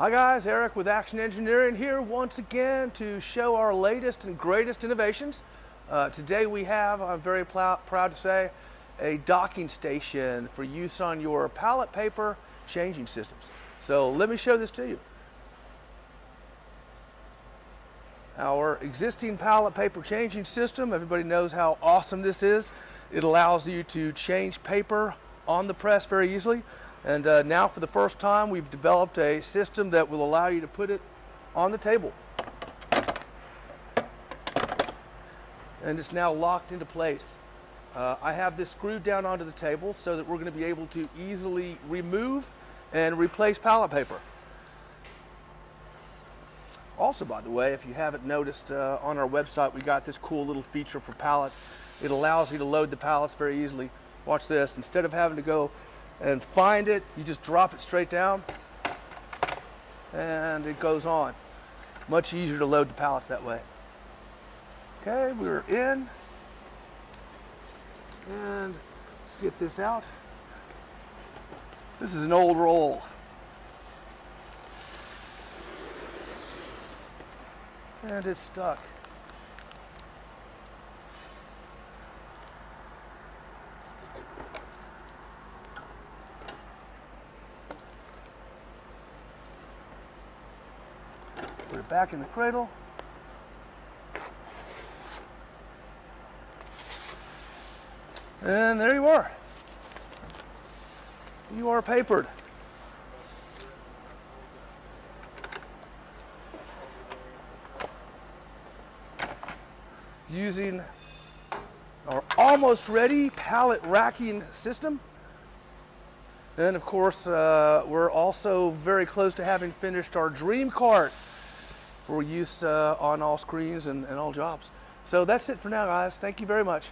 Hi guys, Eric with Action Engineering here once again to show our latest and greatest innovations. Today we have, I'm very proud to say, a docking station for use on your pallet paper changing systems. So let me show this to you. Our existing pallet paper changing system, everybody knows how awesome this is. It allows you to change paper on the press very easily. And now for the first time we've developed a system that will allow you to put it on the table. And it's now locked into place. I have this screwed down onto the table so that we're going to be able to easily remove and replace pallet paper. Also, by the way, if you haven't noticed, on our website we got this cool little feature for pallets. It allows you to load the pallets very easily. Watch this. Instead of having to go and find it, you just drop it straight down and it goes on. Much easier to load the pallets that way. Okay, we're in, and let's get this out. This is an old roll. And it's stuck. Put it back in the cradle. And there you are. You are papered. Using our almost ready pallet racking system. And of course, we're also very close to having finished our dream cart for use on all screens and all jobs. So that's it for now, guys. Thank you very much.